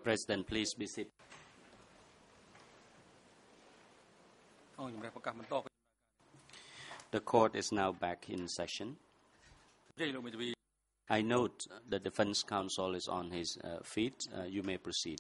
President, please be seated. The court is now back in session. I note the defense counsel is on his feet. You may proceed.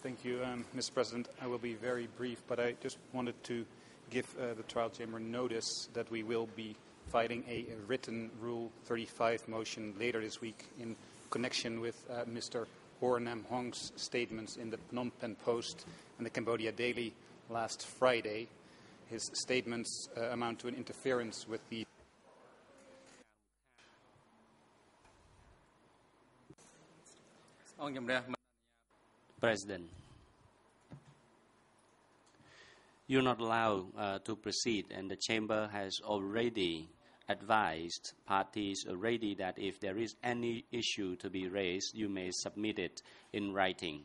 Thank you, Mr. President. I will be very brief, but I just wanted to give the trial chamber notice that we will be filing a written Rule 35 motion later this week in connection with Mr. Hor Nam Hong's statements in the Phnom Penh Post and the Cambodia Daily last Friday. His statements amount to an interference with the President, you're not allowed to proceed, and the chamber has already advised parties already that if there is any issue to be raised, you may submit it in writing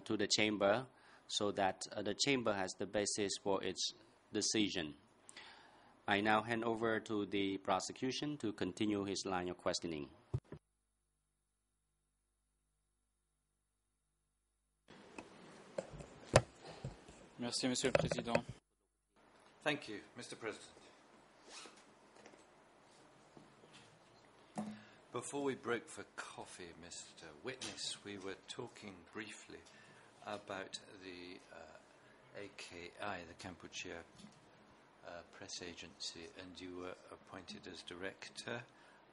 to the chamber so that the chamber has the basis for its decision. I now hand over to the prosecution to continue his line of questioning. Merci, Monsieur le Président. Thank you, Mr. President. Before we broke for coffee, Mr. Witness, we were talking briefly about the AKI, the Cambodia Press Agency, and you were appointed as director,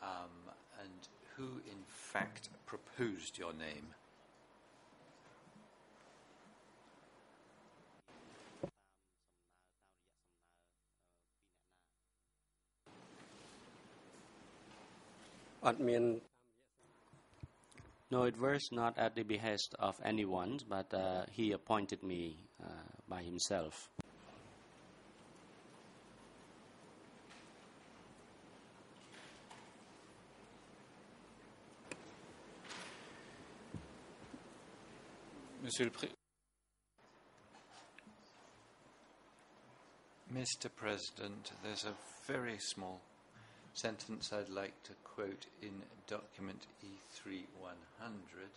and who in fact proposed your name? No, it was not at the behest of anyone, but he appointed me by himself. Mr. President, there's a very small sentence I'd like to quote in document E3100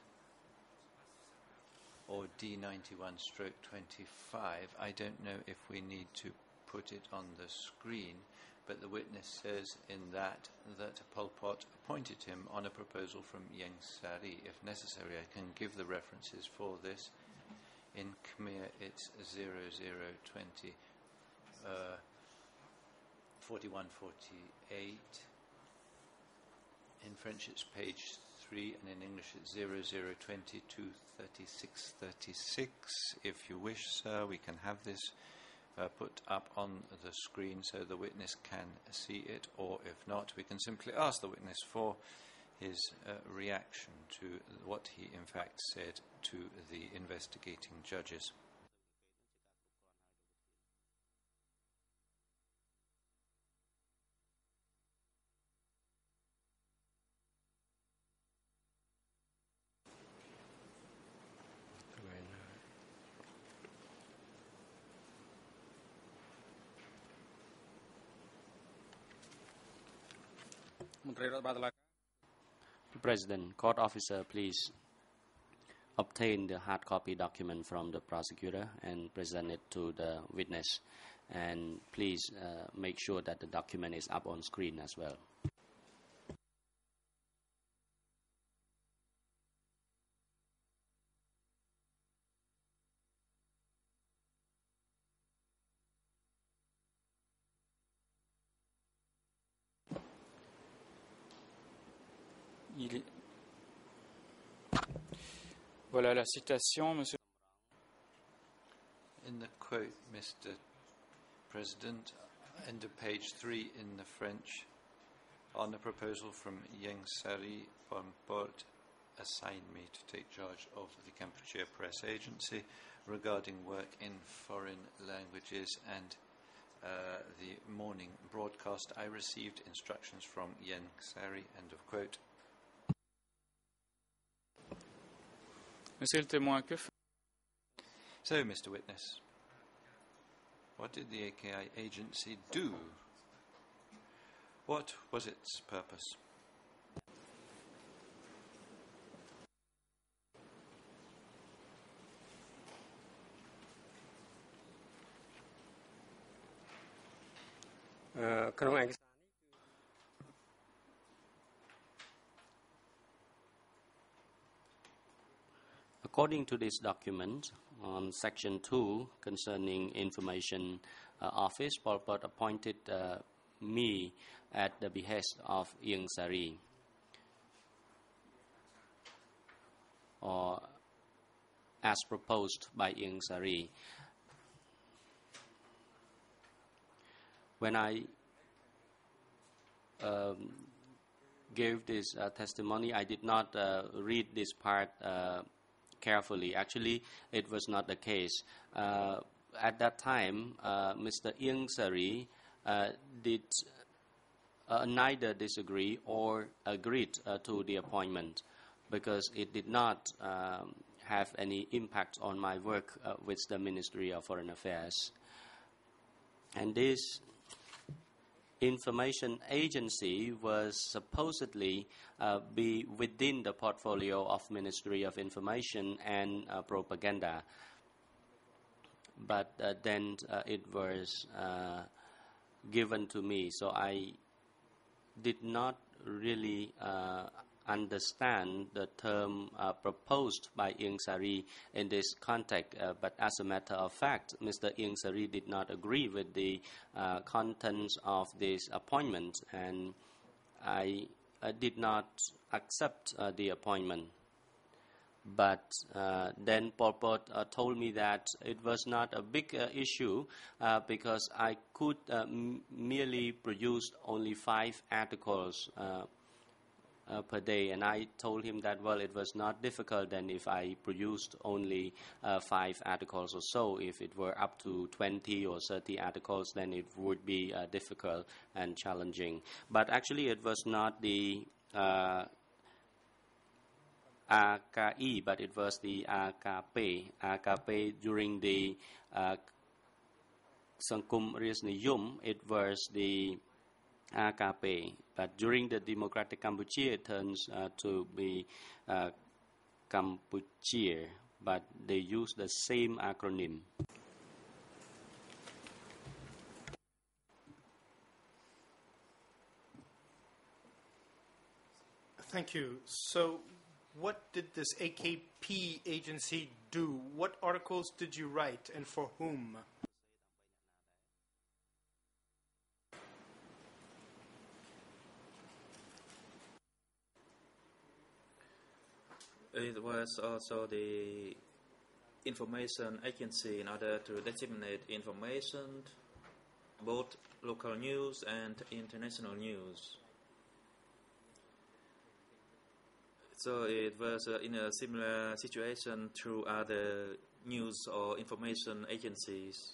or D91/25. I don't know if we need to put it on the screen, but the witness says in that Pol Pot appointed him on a proposal from Ieng Sary. If necessary, I can give the references for this. In Khmer, it's 0020. 4148. In French it's page 3, and in English it's 0022 3636. If you wish, sir, we can have this put up on the screen so the witness can see it, or if not, we can simply ask the witness for his reaction to what he in fact said to the investigating judges. President, court officer, please obtain the hard copy document from the prosecutor and present it to the witness. And please make sure that the document is up on screen as well. Voilà la citation, Monsieur. In the quote, Mr. President, end of page 3 in the French, on a proposal from Ieng Sary, Pol Pot assigned me to take charge of the Cambodia Press Agency regarding work in foreign languages and the morning broadcast. I received instructions from Ieng Sary, end of quote. Monsieur le témoin, que fait? So, Mr. Witness, what did the AKI agency do? What was its purpose? According to this document, on Section 2 concerning Information Office, Pol Pot appointed me at the behest of Ieng Sari, or as proposed by Ieng Sari. When I gave this testimony, I did not read this part carefully. Actually, it was not the case. At that time, Mr. Ieng Sari did neither disagree or agreed to the appointment, because it did not have any impact on my work with the Ministry of Foreign Affairs. And this information agency was supposedly be within the portfolio of Ministry of Information and Propaganda, but then it was given to me, so I did not really understand the term proposed by Ieng Sari in this context, but as a matter of fact, Mr. Ieng Sari did not agree with the contents of this appointment, and I did not accept the appointment. But then Pol Pot told me that it was not a big issue because I could merely produce only 5 articles per day, and I told him that, well, it was not difficult then if I produced only 5 articles or so. If it were up to 20 or 30 articles, then it would be difficult and challenging. But actually it was not the AKI, but it was the AKP. AKP during the Sangkum Rias Niyum, it was the AKP, but during the Democratic Cambodia it turns to be Cambodia, but they use the same acronym. Thank you. So what did this AKP agency do? What articles did you write, and for whom? It was also the information agency in order to disseminate information, both local news and international news. So it was in a similar situation to other news or information agencies.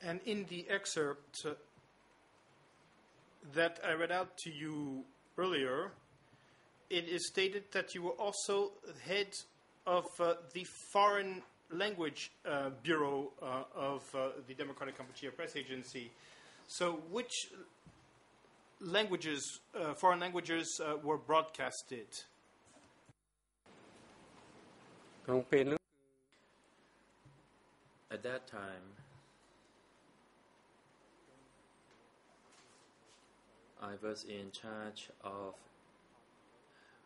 And in the excerpt that I read out to you earlier, it is stated that you were also head of the Foreign Language Bureau of the Democratic Kampuchea Press Agency. So which languages, foreign languages, were broadcasted? At that time, I was in charge of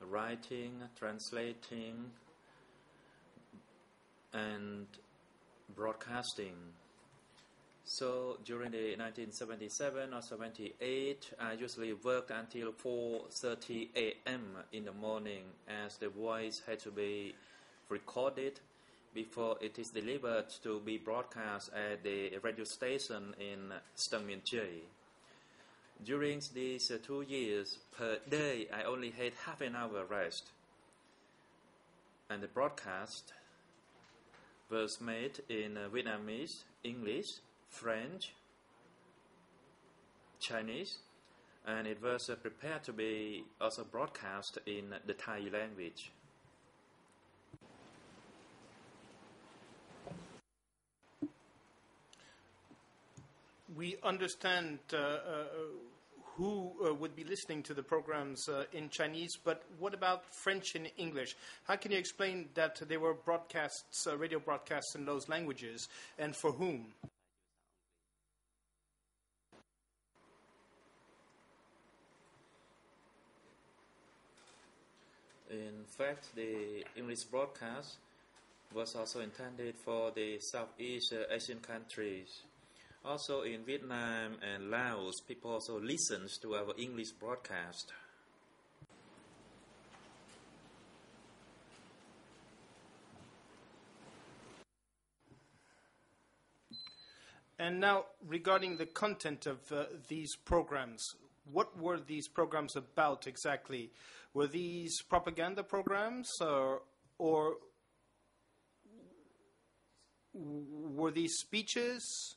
writing, translating, and broadcasting. So during the 1977 or 78, I usually worked until 4:30 a.m. in the morning, as the voice had to be recorded before it is delivered to be broadcast at the radio station in Stang Mien Chey. During these 2 years, per day, I only had half an hour rest. And the broadcast was made in Vietnamese, English, French, Chinese, and it was prepared to be also broadcast in the Thai language. We understand who would be listening to the programs in Chinese, but what about French and English? How can you explain that there were broadcasts, radio broadcasts in those languages, and for whom? In fact, the English broadcast was also intended for the Southeast Asian countries. Also in Vietnam and Laos, people also listen to our English broadcast. And now, regarding the content of these programs, what were these programs about exactly? Were these propaganda programs, or were these speeches,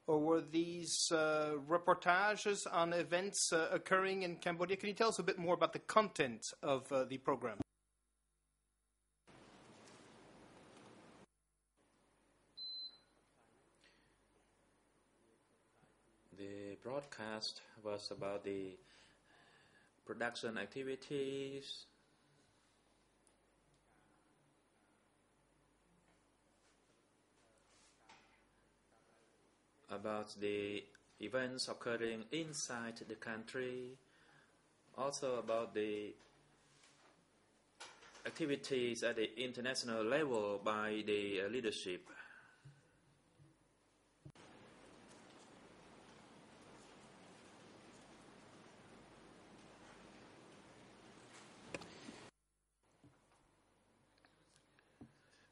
or were these reportages on events occurring in Cambodia? Can you tell us a bit more about the content of the program? The broadcast was about the production activities, about the events occurring inside the country, also about the activities at the international level by the leadership.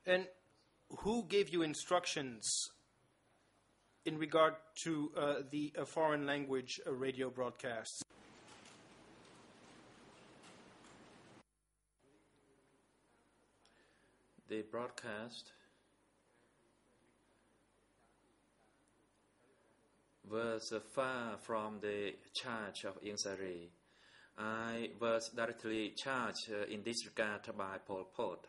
And who gave you instructions in regard to the foreign language radio broadcasts? The broadcast was far from the charge of Ieng Sary. I was directly charged in this regard by Pol Pot.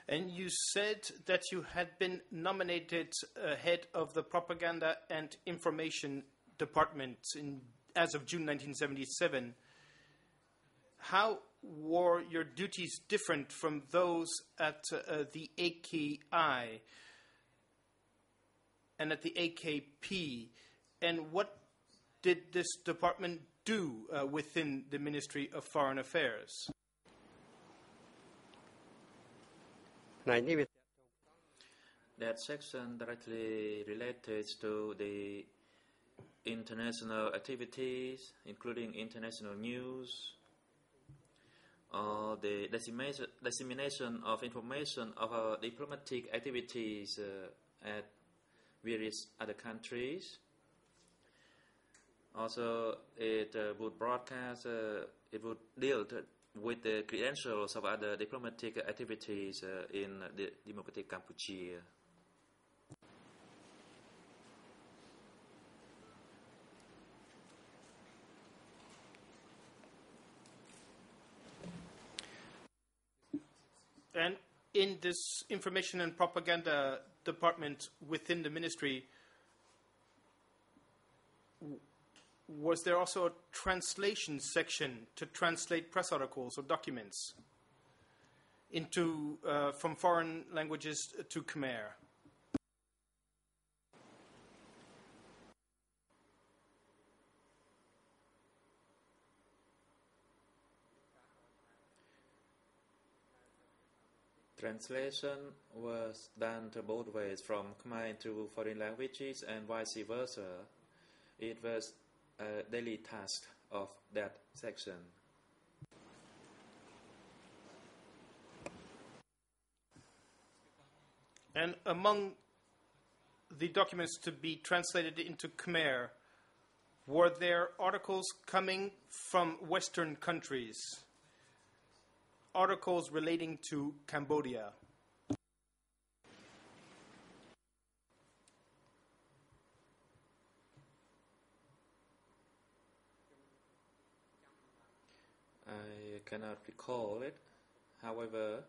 And you said that you had been nominated head of the Propaganda and Information Department as of June 1977. How were your duties different from those at the AKI and at the AKP? And what did this department do within the Ministry of Foreign Affairs? That section directly related to the international activities, including international news, or the dissemination of information of our diplomatic activities at various other countries. Also, it would broadcast, it would deal with the credentials of other diplomatic activities in the Democratic Cambodia. And in this information and propaganda department within the ministry, was there also a translation section to translate press articles or documents into from foreign languages to Khmer? Translation was done both ways, from Khmer to foreign languages and vice versa. It was a daily task of that section. And among the documents to be translated into Khmer, were there articles coming from Western countries? Articles relating to Cambodia? cannot recall it. However,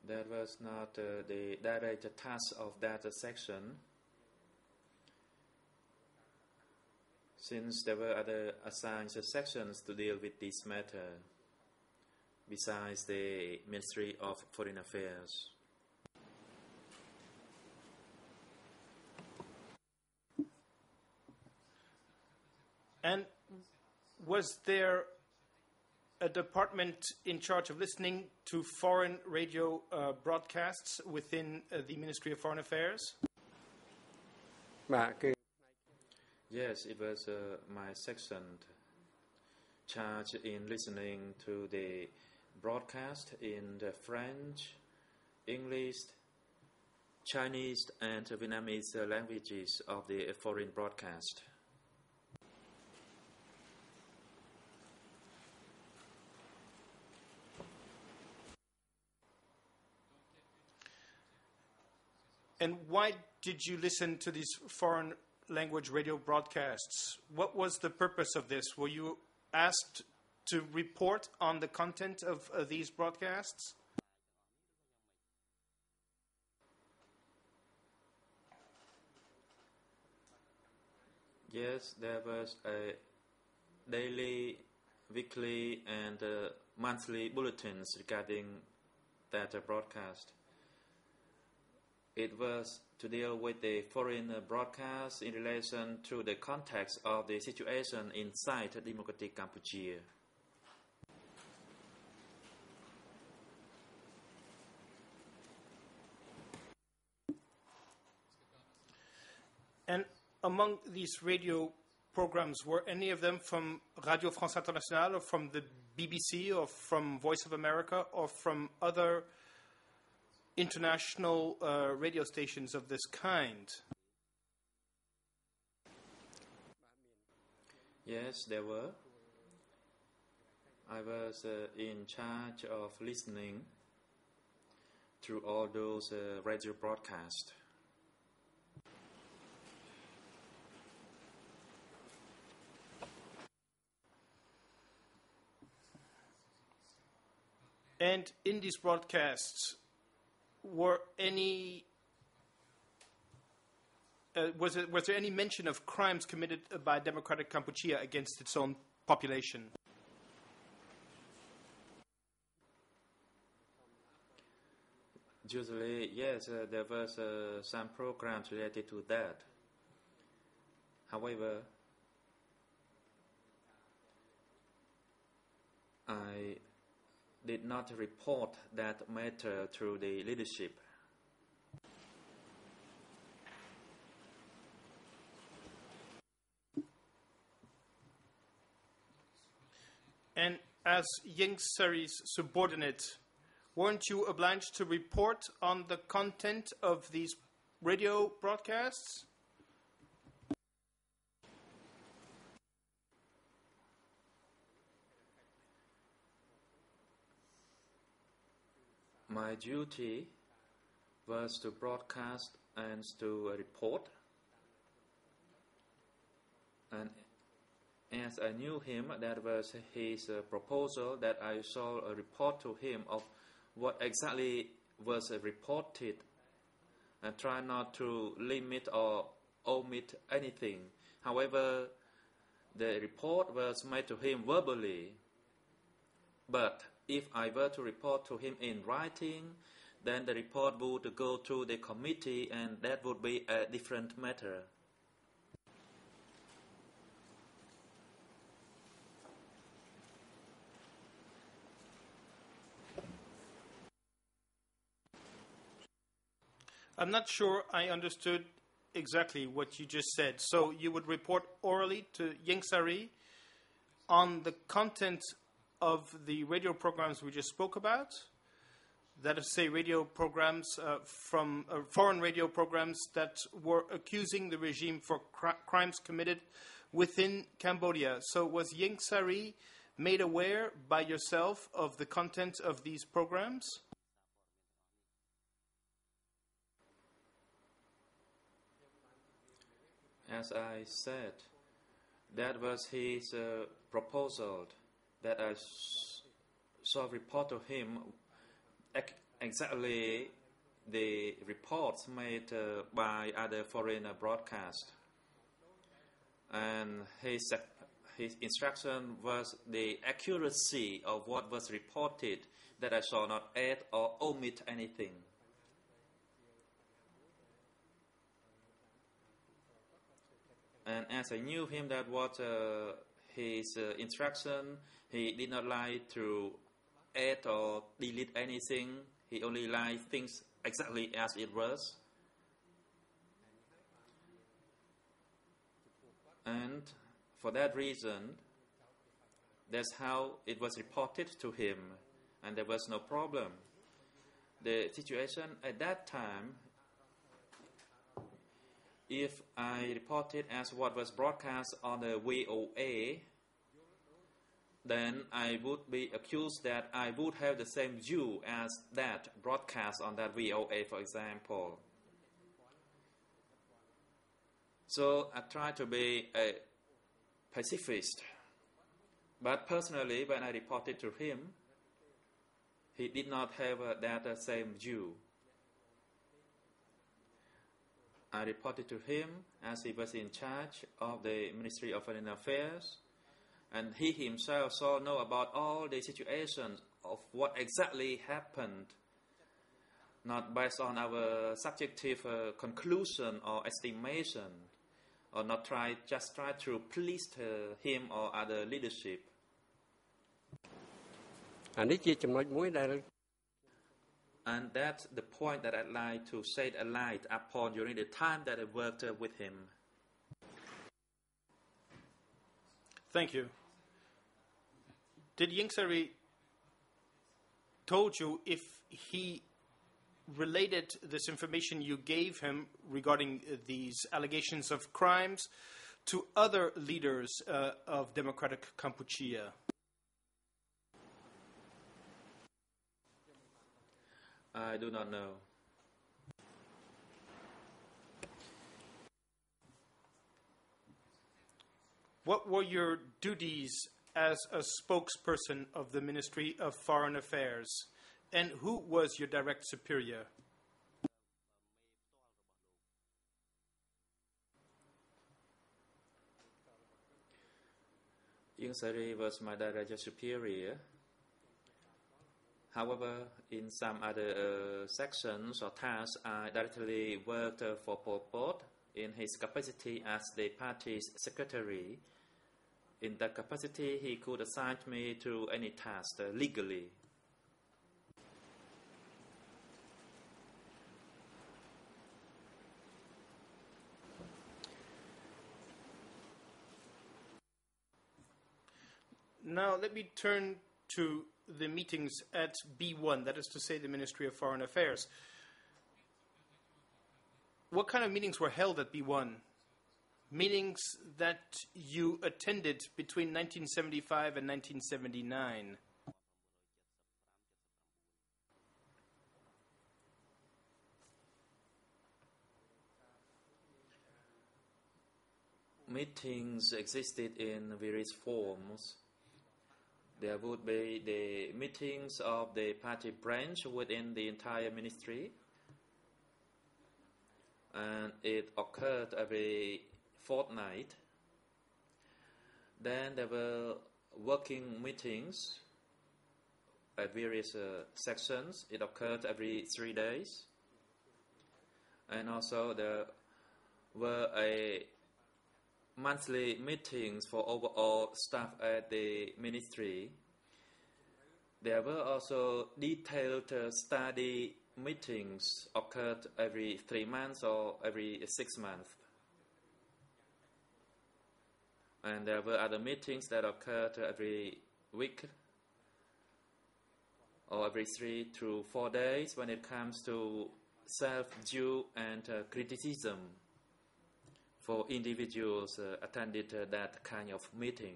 that was not the direct task of that section, since there were other assigned sections to deal with this matter besides the Ministry of Foreign Affairs. And was there a department in charge of listening to foreign radio broadcasts within the Ministry of Foreign Affairs? Yes, it was my section charged in listening to the broadcast in the French, English, Chinese, and Vietnamese languages of the foreign broadcast. And why did you listen to these foreign language radio broadcasts? What was the purpose of this? Were you asked to report on the content of these broadcasts? Yes, there was a daily, weekly, and monthly bulletins regarding that broadcast. It was to deal with the foreign broadcast in relation to the context of the situation inside democratic Cambodia. And among these radio programs, were any of them from Radio France Internationale or from the BBC or from Voice of America or from other international radio stations of this kind? Yes, there were. I was in charge of listening to all those radio broadcasts. And in these broadcasts, were any was there any mention of crimes committed by democratic Cambodia against its own population? Usually, yes, there was some programs related to that. However, I did not report that matter to the leadership. And as Ieng Sari's subordinate, weren't you obliged to report on the content of these radio broadcasts? My duty was to broadcast and to report. And as I knew him, that was his proposal that I shall report to him of what exactly was reported and try not to limit or omit anything. However, the report was made to him verbally, but if I were to report to him in writing, then the report would go to the committee and that would be a different matter. I'm not sure I understood exactly what you just said. So you would report orally to Ieng Sari on the content of the radio programs we just spoke about, that is, say, radio programs from foreign radio programs that were accusing the regime for crimes committed within Cambodia. So was Ieng Sari made aware by yourself of the content of these programs? As I said, That was his proposal that I saw report to him. Exactly the reports made by other foreign broadcasts. And his instruction was the accuracy of what was reported, that I shall not add or omit anything. And as I knew him, that was his instruction. He did not like to add or delete anything. He only liked things exactly as it was. And for that reason, that's how it was reported to him, and there was no problem. The situation at that time, if I reported as what was broadcast on the VOA, then I would be accused that I would have the same view as that broadcast on that VOA, for example. So I try to be a pacifist. But personally, when I reported to him, he did not have that same view. I reported to him as he was in charge of the Ministry of Foreign Affairs, and he himself saw know about all the situations of what exactly happened, not based on our subjective conclusion or estimation, or not just try to please him or other leadership. អានេះជាចំណុចមួយដែល And that's the point that I'd like to shed a light upon during the time that I worked with him. Thank you. Did Ieng Sary told you if he related this information you gave him regarding these allegations of crimes to other leaders of Democratic Kampuchea? I do not know. What were your duties as a spokesperson of the Ministry of Foreign Affairs, and who was your direct superior? Ieng Sary was my direct superior. However, in some other sections or tasks, I directly worked for Pol Pot in his capacity as the party's secretary. In that capacity, he could assign me to any task legally. Now, let me turn to the meetings at B1, that is to say the Ministry of Foreign Affairs. What kind of meetings were held at B1? Meetings that you attended between 1975 and 1979. Meetings existed in various forms. There would be the meetings of the party branch within the entire ministry, and it occurred every fortnight. Then there were working meetings at various sections. It occurred every 3 days. And also there were monthly meetings for overall staff at the ministry. There were also detailed study meetings occurred every 3 months or every 6 months. And there were other meetings that occurred every week or every 3 to 4 days when it comes to self-view and criticism for individuals attended that kind of meeting.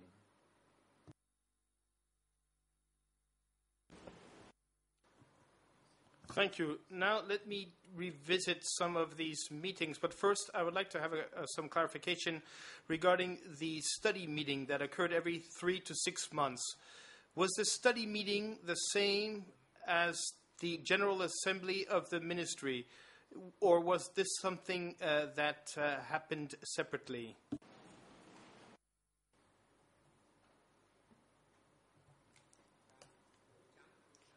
Thank you. Now let me revisit some of these meetings, but first I would like to have some clarification regarding the study meeting that occurred every 3 to 6 months. Was the study meeting the same as the General Assembly of the Ministry, or was this something that happened separately?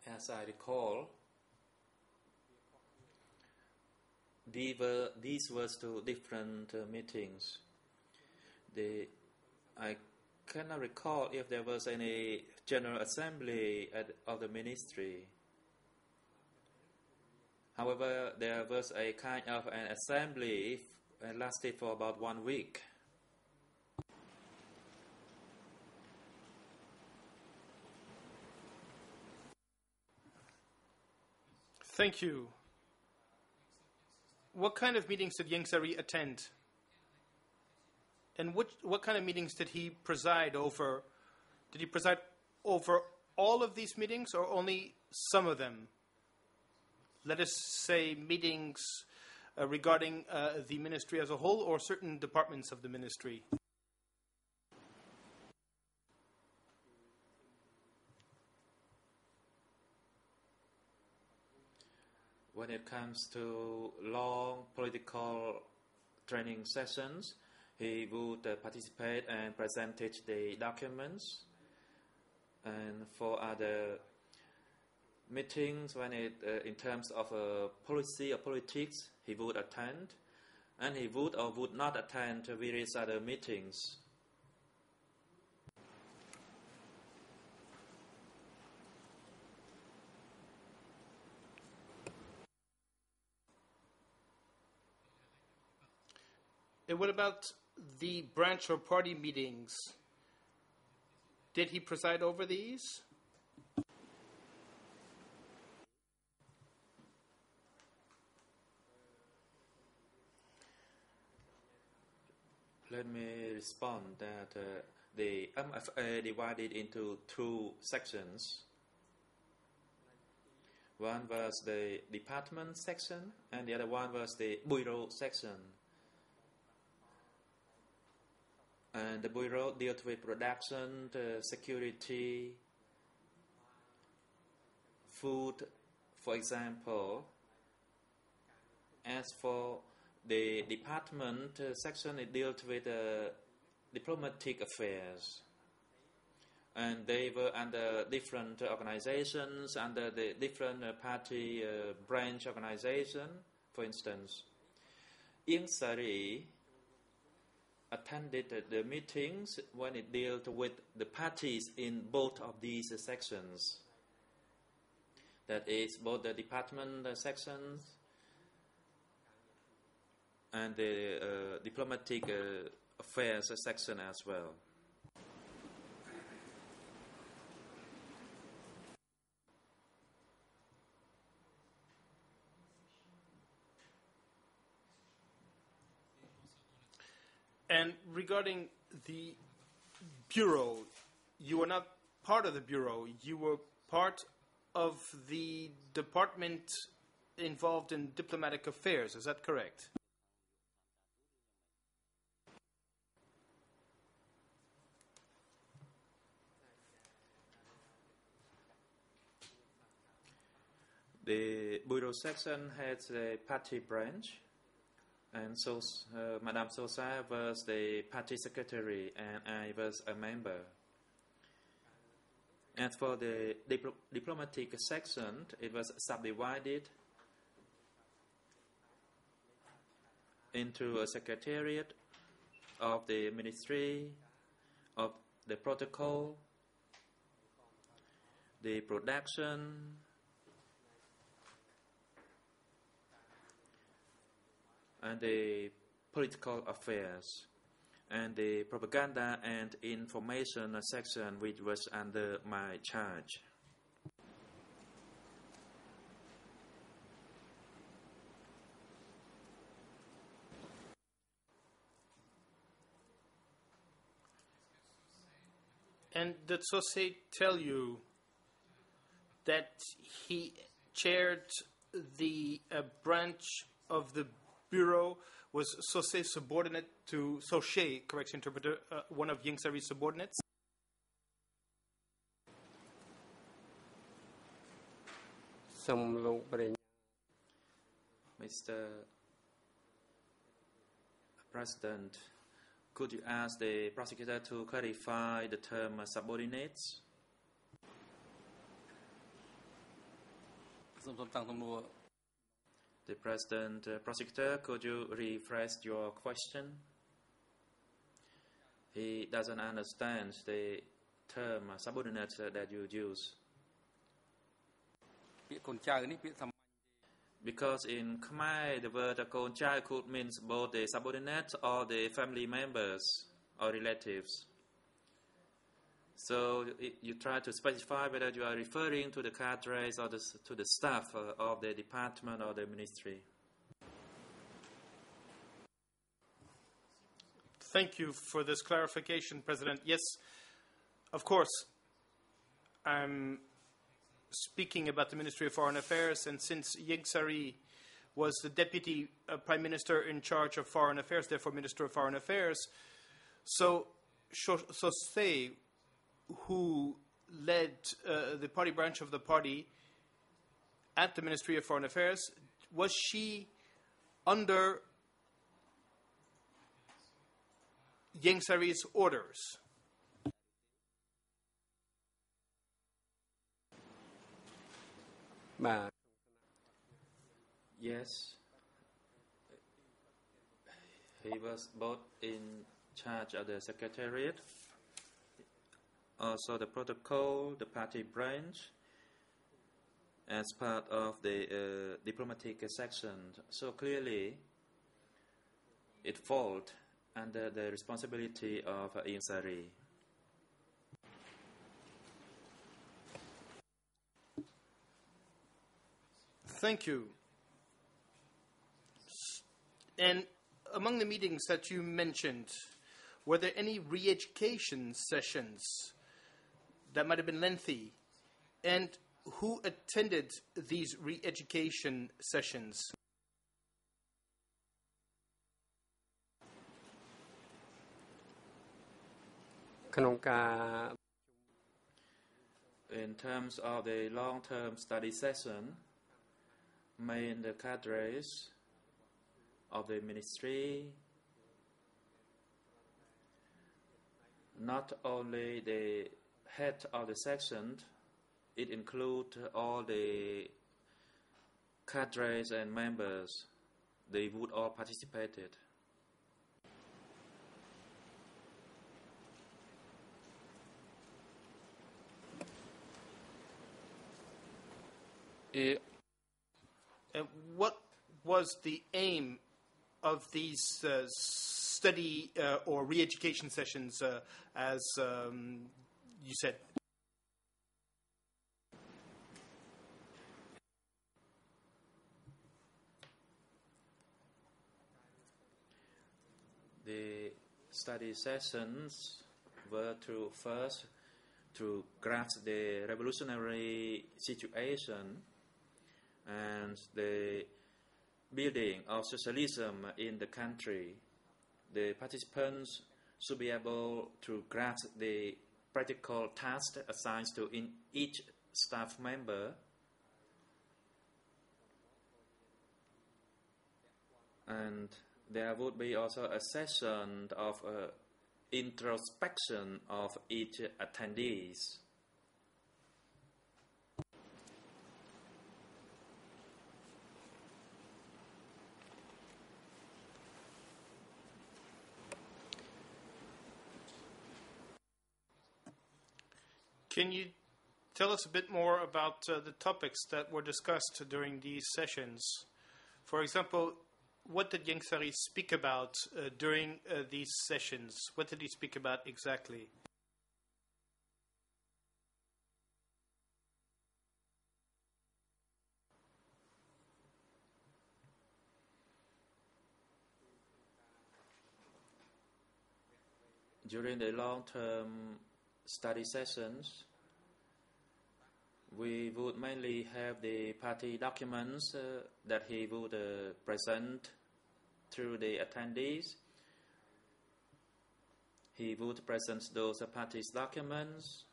As I recall, these were two different meetings. I cannot recall if there was any General Assembly of the Ministry. However, there was a kind of an assembly lasted for about 1 week. Thank you. What kind of meetings did Yang Sari attend? And what kind of meetings did he preside over? Did he preside over all of these meetings or only some of them? Let us say meetings regarding the ministry as a whole or certain departments of the ministry. When it comes to long political training sessions, he would participate and presented the documents. And for other meetings, when in terms of policy or politics, he would attend, and he would or would not attend various other meetings. And what about the branch or party meetings? Did he preside over these? Let me respond that the MFA divided into 2 sections. One was the department section, and the other one was the bureau section. And the bureau dealt with production, security, food, for example. As for the department section, it dealt with diplomatic affairs. And they were under different organizations, under the different party branch organization. For instance, Ieng Sari attended the meetings when it dealt with the parties in both of these sections. That is, both the department sections and the diplomatic affairs section as well. And regarding the bureau, you were not part of the bureau. You were part of the department involved in diplomatic affairs. Is that correct? The bureau section has a party branch. And so Madame Sosa was the party secretary and I was a member. As for the diplomatic section, it was subdivided into a secretariat of the ministry, of the protocol, the production, and the political affairs, and the propaganda and information section, which was under my charge. And did Sose tell you that he chaired the branch of the Bureau was Sosé subordinate to Sochet, correct interpreter, one of Yang Sari's subordinates? Mr. President, could you ask the prosecutor to clarify the term subordinates? The President, prosecutor, could you rephrase your question? He doesn't understand the term subordinate that you use. Because in Khmer, the word "kon chai" could mean both the subordinate or the family members or relatives. So you try to specify whether you are referring to the cadres or to the staff of the department or the ministry. Thank you for this clarification, President. Yes, of course, I'm speaking about the Ministry of Foreign Affairs, and since Yang Sari was the Deputy Prime Minister in charge of Foreign Affairs, therefore Minister of Foreign Affairs, so Sosé, who led the party branch of the party at the Ministry of Foreign Affairs, was she under Yang Sari's orders? Yes. He was both in charge of the Secretariat, also the protocol, the party branch, as part of the diplomatic section. So clearly, it falls under the responsibility of Yang Sari. Thank you. And among the meetings that you mentioned, were there any re-education sessions that might have been lengthy? And who attended these re-education sessions? In terms of the long-term study session, main the cadres of the ministry, not only the head of the section, it includes all the cadres and members. They would all participated. What was the aim of these study or re-education sessions, as you said? The study sessions were to grasp the revolutionary situation and the building of socialism in the country. The participants should be able to grasp the practical tasks assigned to each staff member, and there would be also a session of introspection of each attendees. Can you tell us a bit more about the topics that were discussed during these sessions? For example, what did Yang Sari speak about during these sessions? What did he speak about exactly? During the long-term study sessions, we would mainly have the party documents that he would present through the attendees. He would present those party's documents.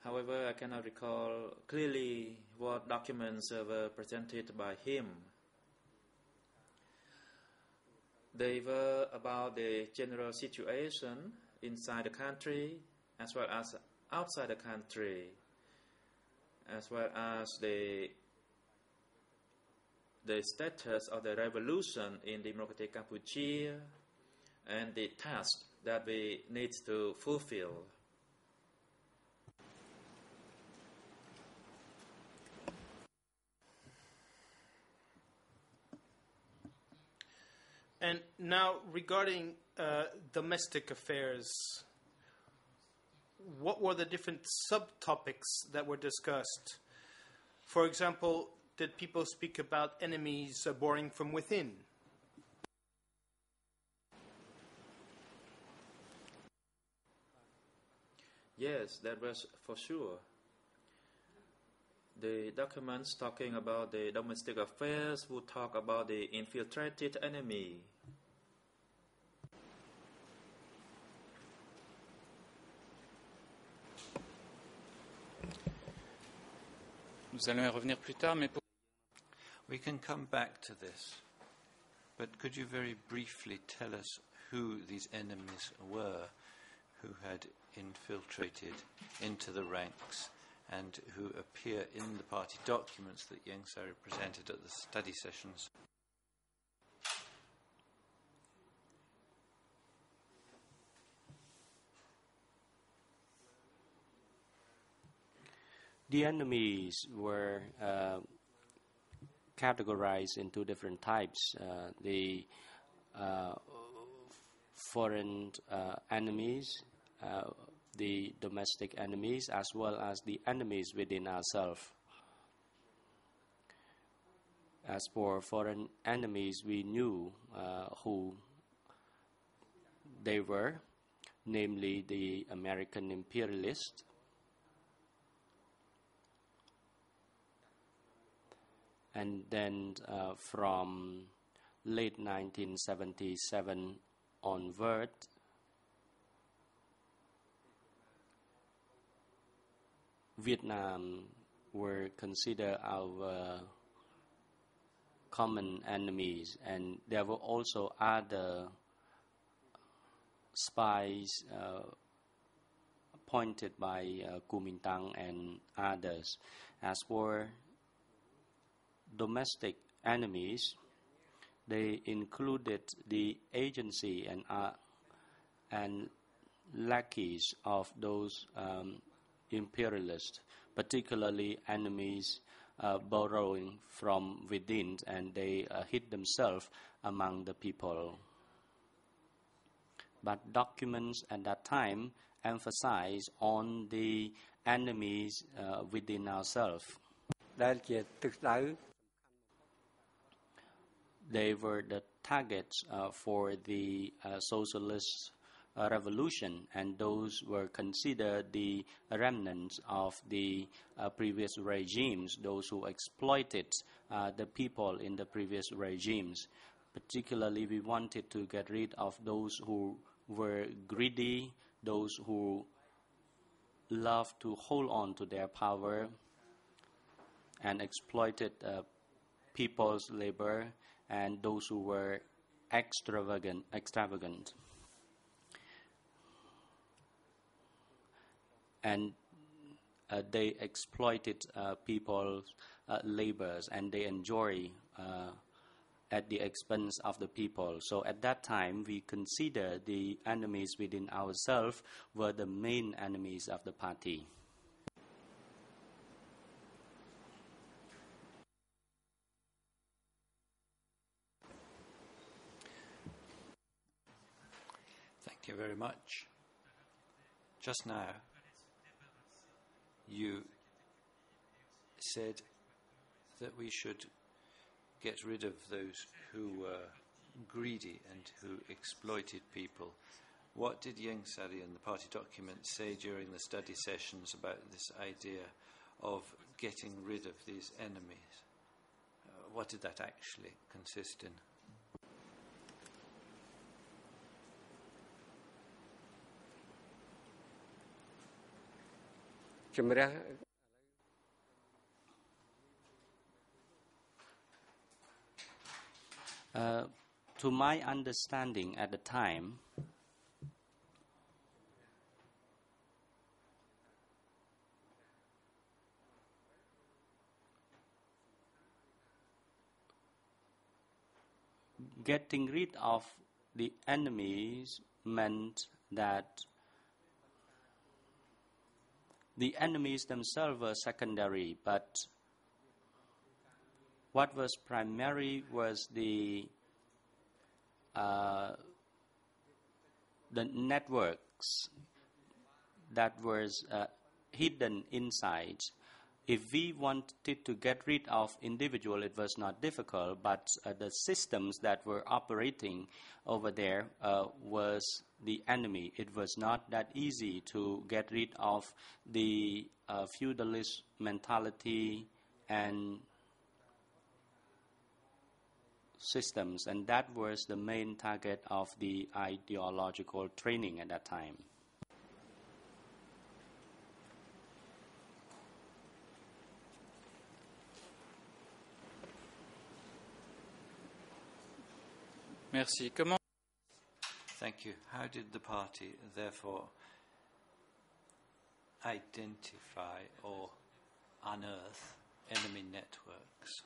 However, I cannot recall clearly what documents were presented by him. They were about the general situation inside the country as well as outside the country, as well as the status of the revolution in democratic Cambodia and the task that we need to fulfill. And now, regarding domestic affairs, what were the different subtopics that were discussed? For example, did people speak about enemies boring from within? Yes, that was for sure. The documents talking about the domestic affairs would talk about the infiltrated enemy. Nous allons y revenir plus tard, mais We can come back to this, but could you very briefly tell us who these enemies were who had infiltrated into the ranks and who appear in the party documents that Yang Sari presented at the study sessions? The enemies were categorized into different types. The foreign enemies, the domestic enemies, as well as the enemies within ourselves. As for foreign enemies, we knew who they were, namely the American imperialists, and then from late 1977 onward, Vietnam were considered our common enemies, and there were also other spies appointed by Kuomintang and others. As for domestic enemies, they included the agency and lackeys of those imperialists, particularly enemies borrowing from within, and they hid themselves among the people. But documents at that time emphasize on the enemies within ourselves. They were the targets for the socialist revolution, and those were considered the remnants of the previous regimes, those who exploited the people in the previous regimes. Particularly, we wanted to get rid of those who were greedy, those who loved to hold on to their power and exploited people's labor, and those who were extravagant. And they exploited people's labors, and they enjoy at the expense of the people. So at that time, we consider the enemies within ourselves were the main enemies of the party. Thank you very much. Just now, you said that we should get rid of those who were greedy and who exploited people. What did Yang Sari and the party document say during the study sessions about this idea of getting rid of these enemies? What did that actually consist in? To my understanding at the time, getting rid of the enemies meant that the enemies themselves were secondary, but what was primary was the networks that was hidden inside. If we wanted to get rid of individual, it was not difficult, but the systems that were operating over there was the enemy. It was not that easy to get rid of the feudalist mentality and systems, and that was the main target of the ideological training at that time. Merci. Comment? Thank you. How did the party, therefore, identify or unearth enemy networks?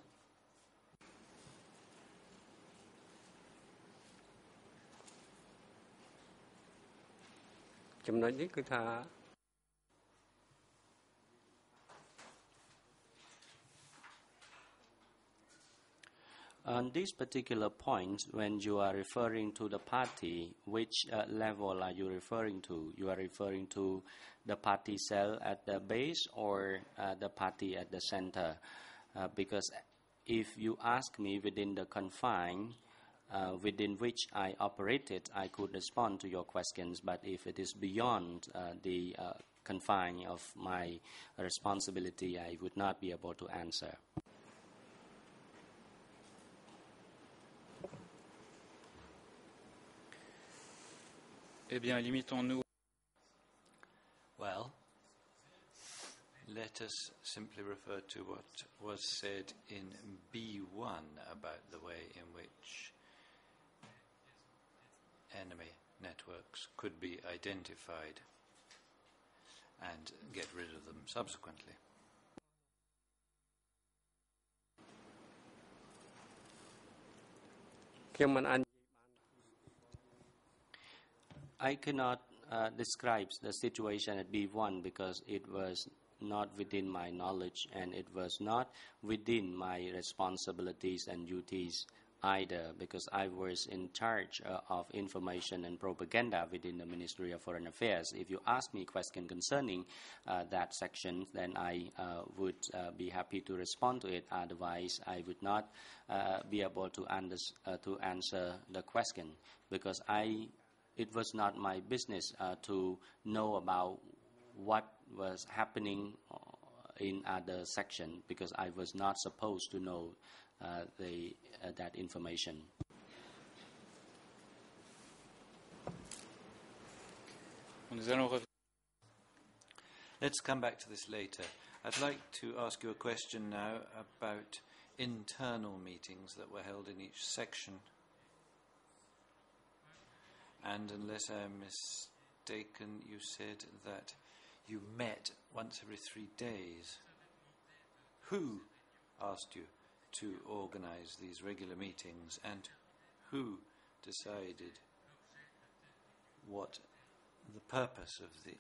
On this particular point, when you are referring to the party, which level are you referring to? You are referring to the party cell at the base or the party at the center? Because if you ask me within the confine within which I operated, I could respond to your questions. But if it is beyond the confine of my responsibility, I would not be able to answer. Eh bien, limitons-nous. Well, let us simply refer to what was said in B1 about the way in which enemy networks could be identified and get rid of them subsequently. I cannot describe the situation at B1 because it was not within my knowledge and it was not within my responsibilities and duties either, because I was in charge of information and propaganda within the Ministry of Foreign Affairs. If you ask me a question concerning that section, then I would be happy to respond to it. Otherwise, I would not be able to answer the question, because it was not my business to know about what was happening in other section, because I was not supposed to know that information. Let's come back to this later. I'd like to ask you a question now about internal meetings that were held in each section. And unless I'm mistaken, you said that you met once every 3 days. Who asked you to organize these regular meetings, and who decided what the purpose of the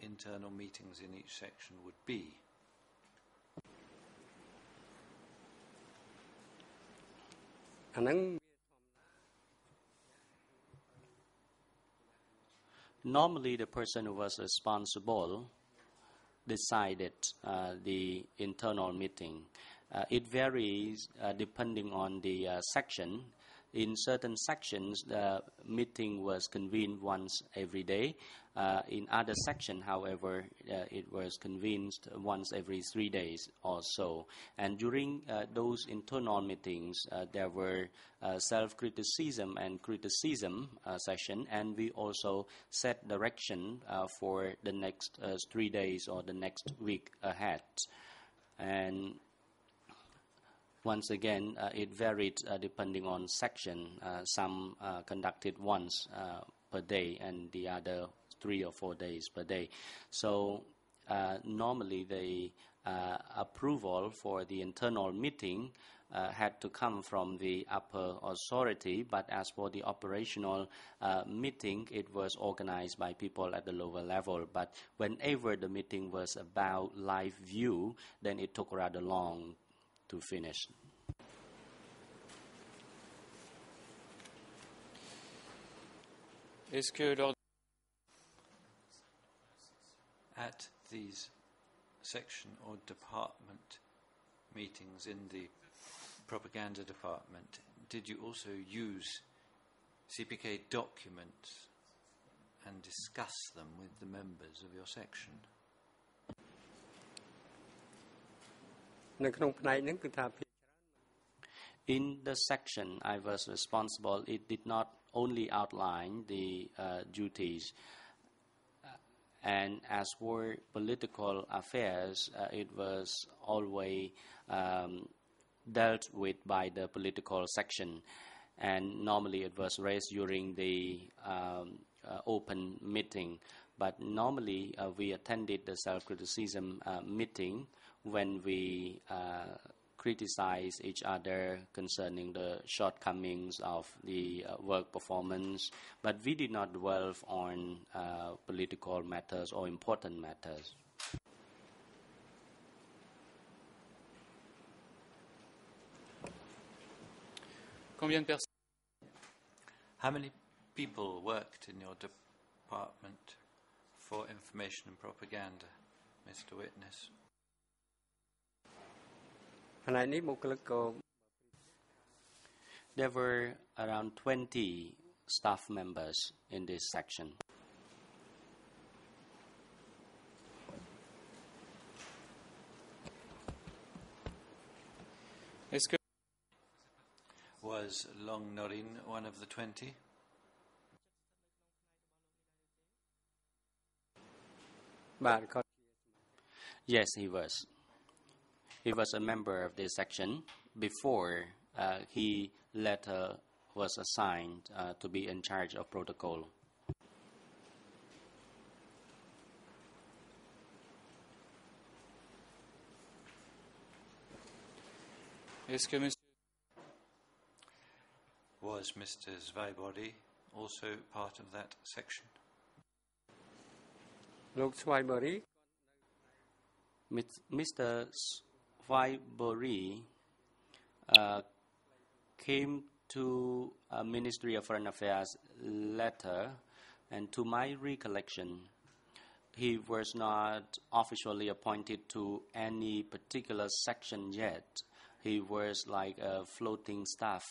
internal meetings in each section would be? Normally, the person who was responsible decided the internal meeting. It varies depending on the section. In certain sections, the meeting was convened once every day. In other sections, however, it was convened once every 3 days or so. And during those internal meetings, there were self-criticism and criticism session, and we also set direction for the next 3 days or the next week ahead. And once again, it varied depending on section. Some conducted once per day and the other 3 or 4 days per day. So normally the approval for the internal meeting had to come from the upper authority, but as for the operational meeting, it was organized by people at the lower level. But whenever the meeting was about live view, then it took rather long to finish. Est-ce que lors At these section or department meetings in the propaganda department, did you also use CPK documents and discuss them with the members of your section? នៅក្នុងផ្នែកហ្នឹងគឺថា In the section I was responsible, it did not only outline the duties. And as for political affairs, it was always dealt with by the political section. And normally it was raised during the open meeting. But normally we attended the self-criticism meeting when we criticize each other concerning the shortcomings of the work performance, but we did not dwell on political matters or important matters. combien de personnes How many people worked in your department for information and propaganda, Mr. Witness? ផ្នែកនេះបុគ្គលិកក៏ There were around 20 staff members in this section. Est-ce que Was Long Norin one of the 20? Yes, he was. He was a member of this section before he later was assigned to be in charge of protocol. Est-ce que monsieur Was Mr. Zweibody also part of that section? លោកស្វាយបរី Mr. Swaibori came to Ministry of Foreign Affairs later, and to my recollection, he was not officially appointed to any particular section yet. He was like a floating staff,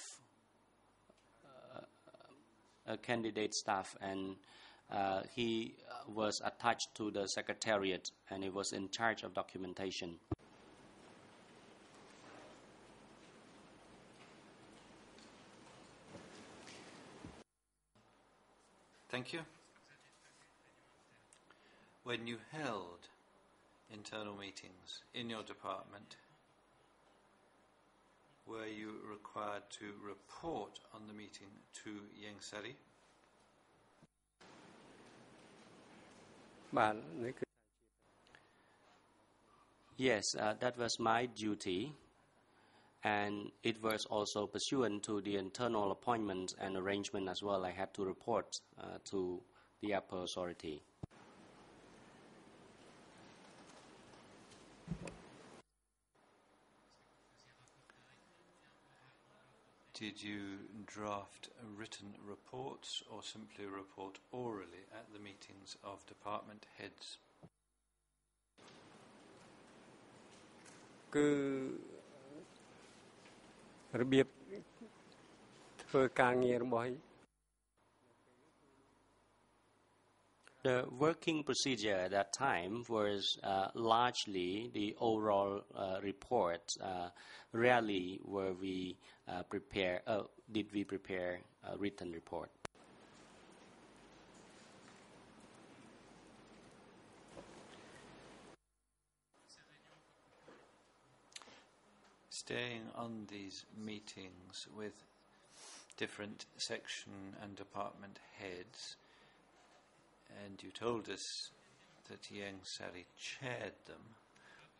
a candidate staff, and he was attached to the secretariat, and he was in charge of documentation. Thank you. When you held internal meetings in your department, were you required to report on the meeting to Ieng Sari? បាទនេះគឺ Yes, that was my duty, and it was also pursuant to the internal appointment and arrangement as well. I had to report to the upper authority. Did you draft written reports or simply report orally at the meetings of department heads? គឺរបៀប ធ្វើការងាររបស់ The working procedure at that time was largely the overall report. Rarely did we prepare a written report. Staying on these meetings with different section and department heads, and you told us that Yang Sari chaired them.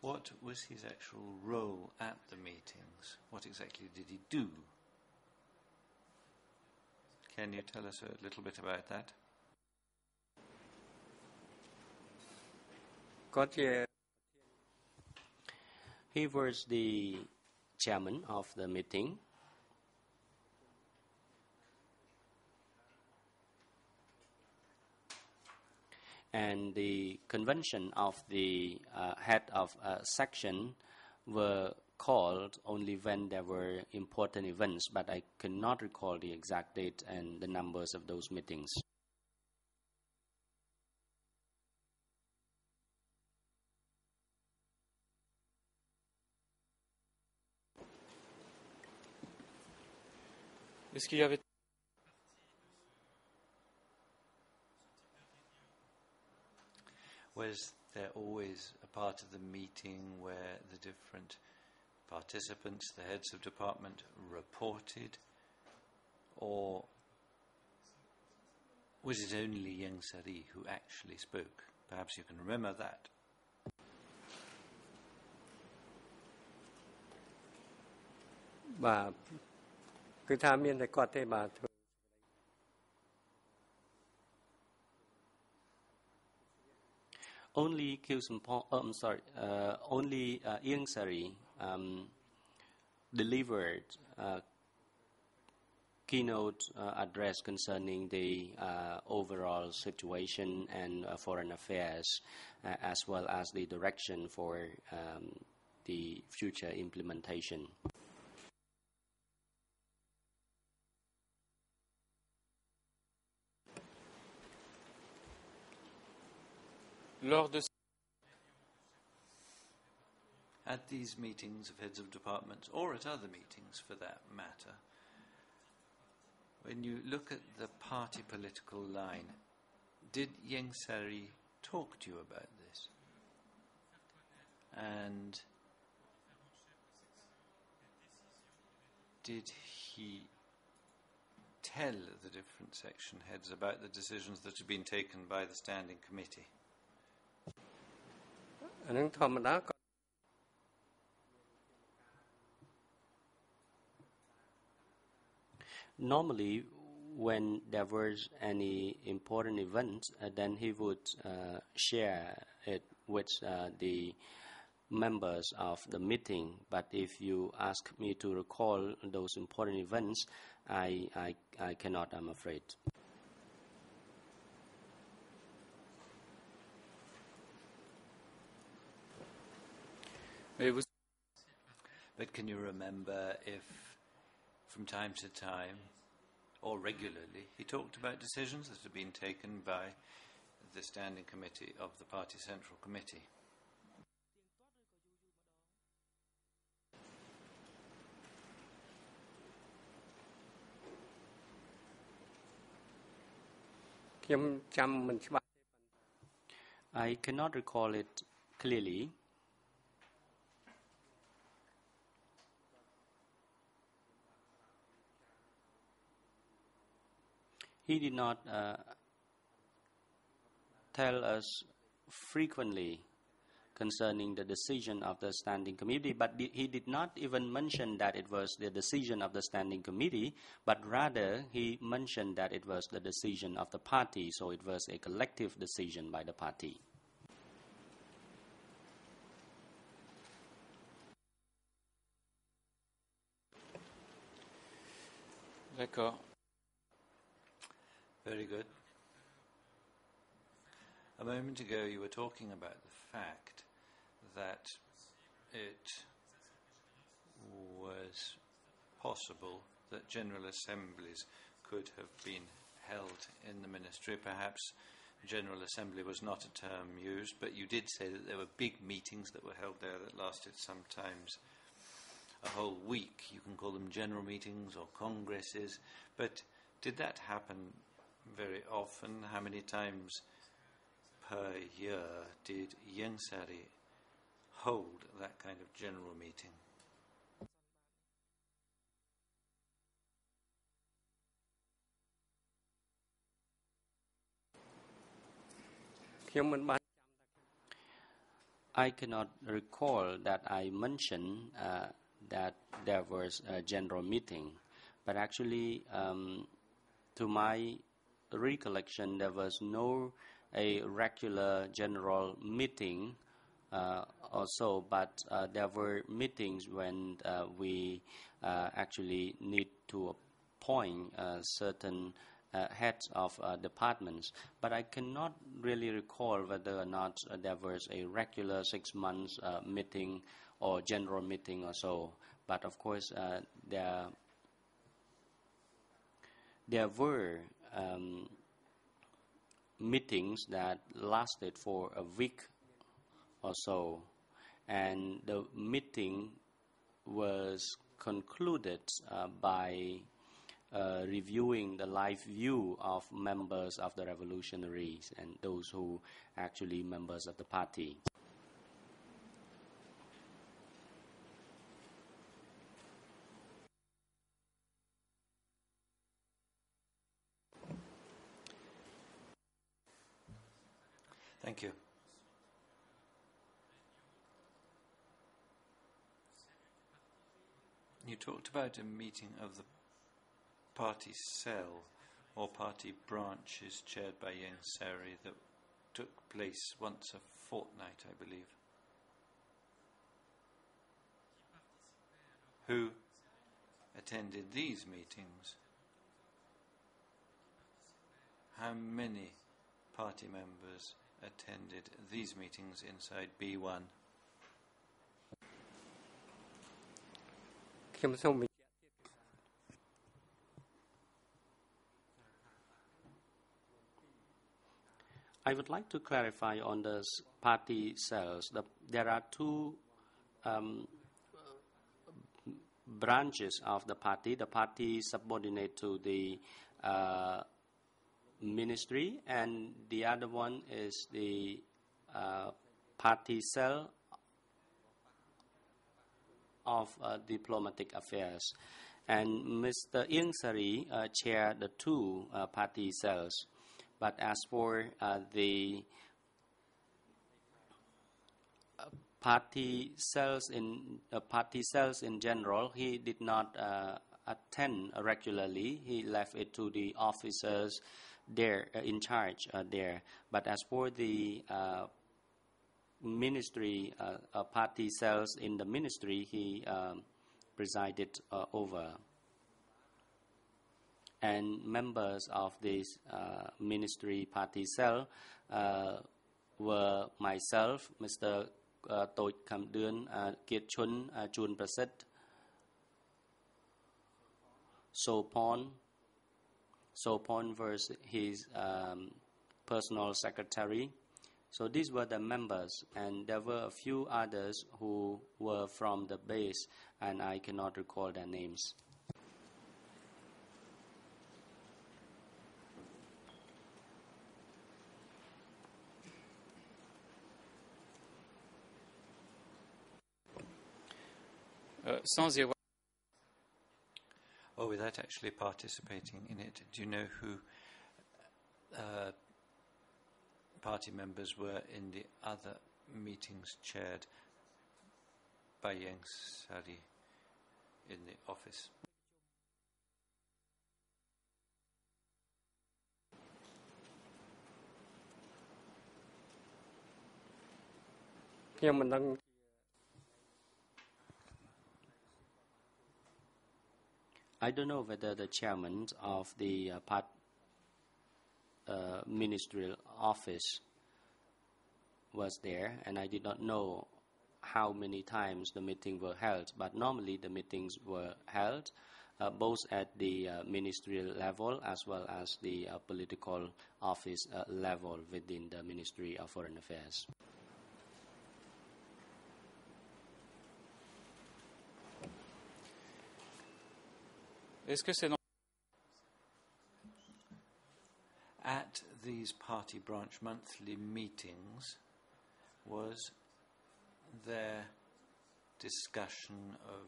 What was his actual role at the meetings? What exactly did he do? Can you tell us a little bit about that? គាត់ជា He was the chairman of the meeting. And the convention of the head of a section were called only when there were important events, but I cannot recall the exact date and the numbers of those meetings. Est-ce qu'il y avait Was there always a part of the meeting where the different participants, the heads of department, reported? Or was it only Yang Sari who actually spoke? Perhaps you can remember that. បាទគឺថាមានតែគាត់ទេបាទ Only only Ieng Sari delivered keynote address concerning the overall situation and foreign affairs, as well as the direction for the future implementation. lors de At these meetings of heads of departments, or at other meetings for that matter, when you look at the party political line, did Yang Sari talk to you about this? And did he tell the different section heads about the decisions that had been taken by the standing committee? អានឹងធម្មតា Normally, when there was any important event, then he would share it with the members of the meeting. But if you ask me to recall those important events, I cannot, I'm afraid. But can you remember if, from time to time, or regularly, he talked about decisions that had been taken by the Standing Committee of the Party Central Committee? I cannot recall it clearly. He did not tell us frequently concerning the decision of the standing committee, but he did not even mention that it was the decision of the standing committee, but rather he mentioned that it was the decision of the party, so it was a collective decision by the party. D'accord. Very good. A moment ago you were talking about the fact that it was possible that general assemblies could have been held in the ministry. Perhaps General Assembly was not a term used, but you did say that there were big meetings that were held there that lasted sometimes a whole week. You can call them general meetings or congresses, but did that happen very often? How many times per year did Ieng Sary hold that kind of general meeting? I cannot recall that I mentioned that there was a general meeting, but actually, to my recollection, there was no a regular general meeting or so, but there were meetings when we actually need to appoint certain heads of departments, but I cannot really recall whether or not there was a regular 6 months meeting or general meeting or so. But of course, there were meetings that lasted for a week or so, and the meeting was concluded by reviewing the life view of members of the revolutionaries and those who actually members of the party. Thank you. You talked about a meeting of the party cell or party branches chaired by Ieng Sary that took place once a fortnight, I believe. Who attended these meetings? How many party members attended these meetings inside B1? I would like to clarify on the party cells. There are two branches of the party. The party subordinate to the ministry, and the other one is the party cell of diplomatic affairs. And Mr. Ieng Sary chaired the two party cells. But as for the party cells in general, he did not attend regularly. He left it to the officers there in charge there. But as for the ministry, party cells in the ministry, he presided over. And members of this ministry party cell were myself, Mr. Toi Kam Duan, Kiet Chun, Chun Prasit, Sopon was his personal secretary. So these were the members, and there were a few others who were from the base, and I cannot recall their names. Sans y avoir Or without actually participating in it, do you know who party members were in the other meetings chaired by Ieng Sary in the office? I don't know whether the chairman of the ministerial office was there, and I did not know how many times the meeting were held, but normally the meetings were held both at the ministerial level as well as the political office level within the Ministry of Foreign Affairs. Est-ce que c'est non- At these party branch monthly meetings, was there discussion of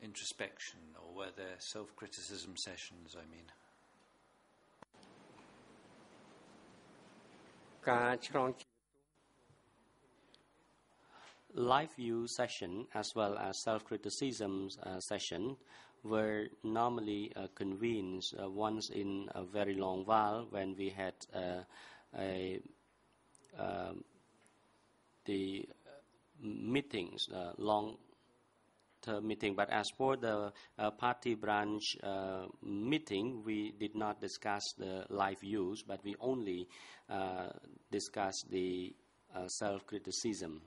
introspection, or were there self-criticism sessions, I mean? ការឆ្លង Live view session as well as self-criticism session were normally convened once in a very long while when we had the meetings, long-term meeting. But as for the party branch meeting, we did not discuss the live views, but we only discussed the self-criticism.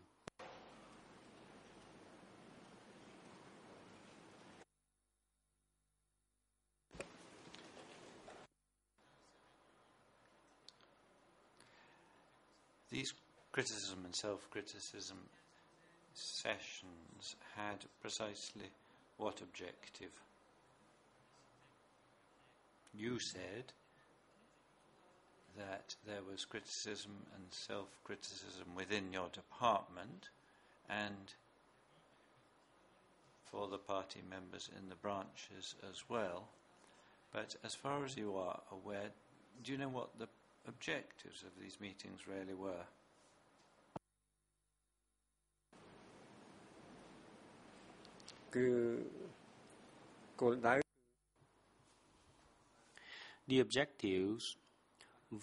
These criticism and self-criticism sessions had precisely what objective? You said that there was criticism and self-criticism within your department and for the party members in the branches as well. But as far as you are aware, do you know what the objectives of these meetings really were? The objectives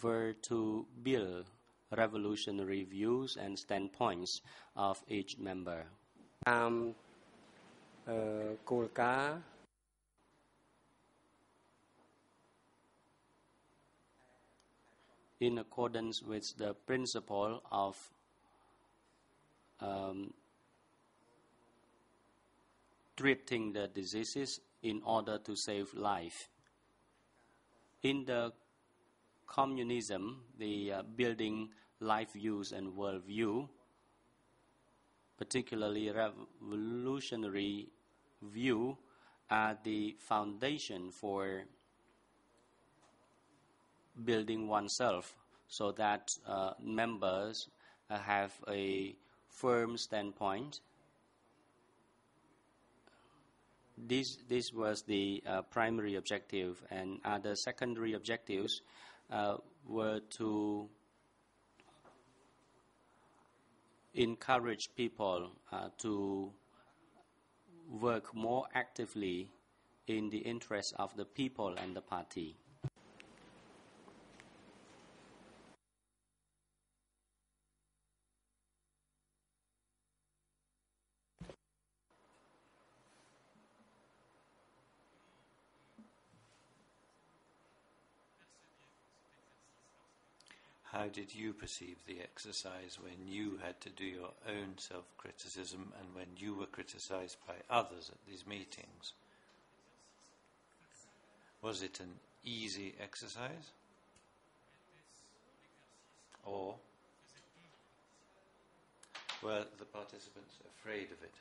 were to build revolutionary views and standpoints of each member. តាមគោលការណ៍ in accordance with the principle of treating the diseases in order to save life. In the communism, the building life views and worldview, particularly revolutionary view, are the foundation for building oneself so that members have a firm standpoint. This was the primary objective, and other secondary objectives were to encourage people to work more actively in the interest of the people and the party. How did you perceive the exercise when you had to do your own self-criticism and when you were criticized by others at these meetings? Was it an easy exercise? Or were the participants afraid of it?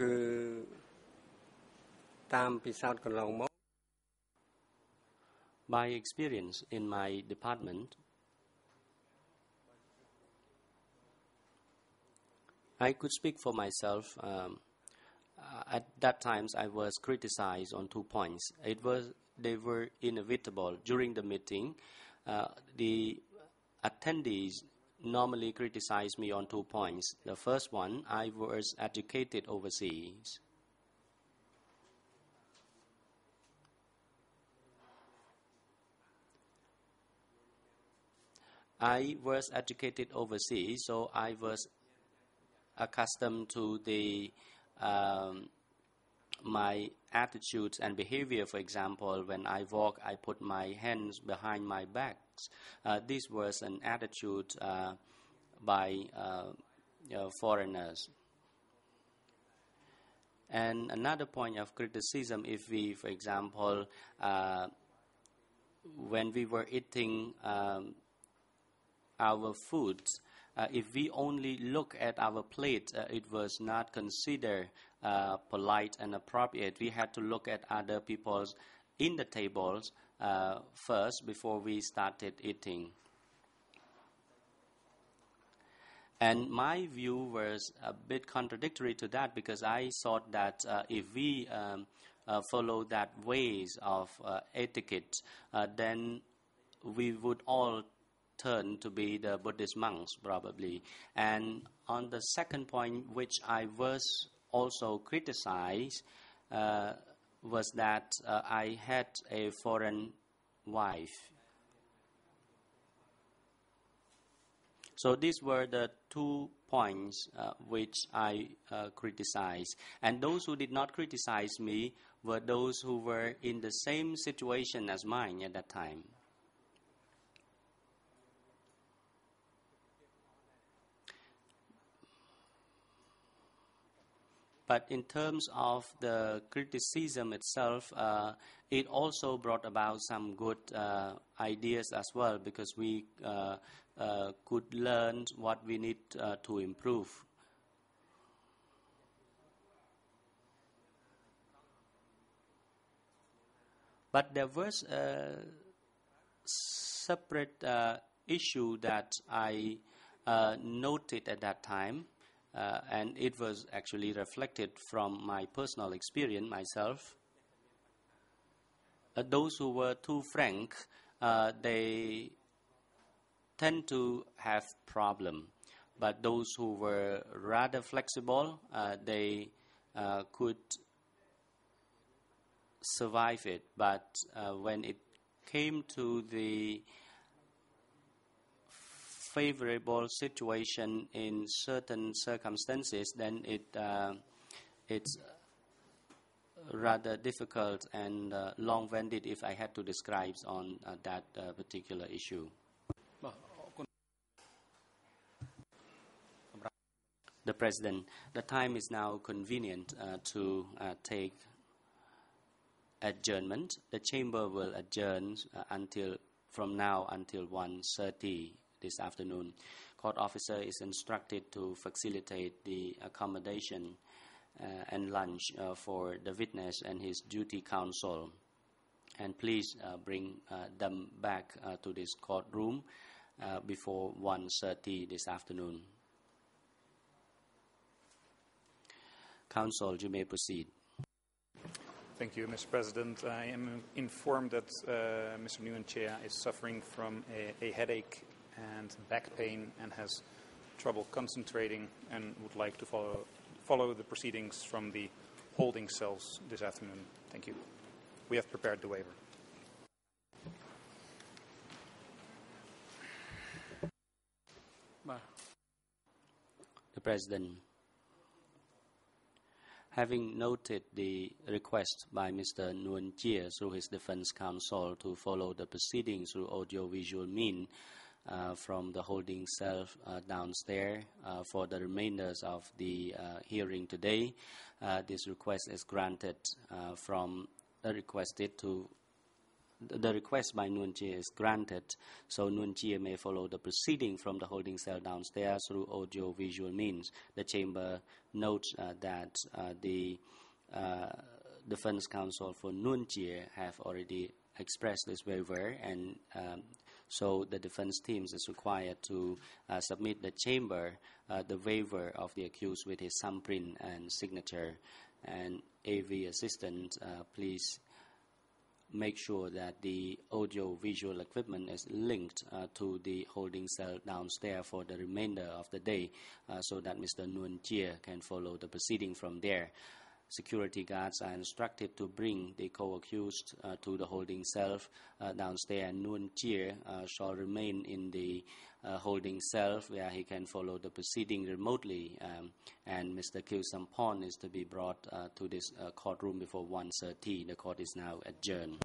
គឺតាមពិសោធន៍កន្លងមក By experience in my department, I could speak for myself. At that times, I was criticized on 2 points. They were inevitable during the meeting. The attendees normally criticized me on 2 points. The first one, I was educated overseas. I was educated overseas, so I was accustomed to my attitudes and behavior. For example, when I walk, I put my hands behind my back. This was an attitude by foreigners. And another point of criticism, if we, for example, when we were eating our foods, if we only look at our plate, it was not considered polite and appropriate. We had to look at other people's in the tables first before we started eating. And my view was a bit contradictory to that, because I thought that if we follow that ways of etiquette, then we would all turn to be the Buddhist monks, probably. And on the second point, which I was also criticized, was that I had a foreign wife. So these were the 2 points which I criticized. And those who did not criticize me were those who were in the same situation as mine at that time. But in terms of the criticism itself, it also brought about some good ideas as well, because we could learn what we need to improve. But there was a separate issue that I noted at that time, and it was actually reflected from my personal experience myself. Those who were too frank, they tend to have problem. But those who were rather flexible, they could survive it. But when it came to the favorable situation in certain circumstances, then it's rather difficult and long-winded if I had to describe on that particular issue. The President, the time is now convenient to take adjournment. The Chamber will adjourn from now until 1:30 this afternoon. Court officer is instructed to facilitate the accommodation and lunch for the witness and his duty counsel. And please bring them back to this courtroom before 1:30 this afternoon. Counsel, you may proceed. Thank you, Mr. President. I am informed that Mr. Nguyen Chia is suffering from a headache and back pain and has trouble concentrating and would like to follow the proceedings from the holding cells this afternoon. Thank you. We have prepared the waiver. The President, having noted the request by Mr. Nguyen Chia through his defense counsel to follow the proceedings through audio-visual means from the holding cell downstairs for the remainders of the hearing today, this request is granted the request by Nguyen Chia is granted, so Nguyen Chia may follow the proceeding from the holding cell downstairs through audio-visual means. The Chamber notes that the defense counsel for Nguyen Chia have already expressed this waiver, and so the defense teams is required to submit the Chamber the waiver of the accused with his thumbprint and signature. And AV assistant, please make sure that the audio-visual equipment is linked to the holding cell downstairs for the remainder of the day so that Mr. Nguyen Chia can follow the proceeding from there. Security guards are instructed to bring the co-accused to the holding cell downstairs, and Nguyen Chia shall remain in the holding cell where he can follow the proceeding remotely, and Mr. Kieu Sampon is to be brought to this courtroom before 1:30. The court is now adjourned.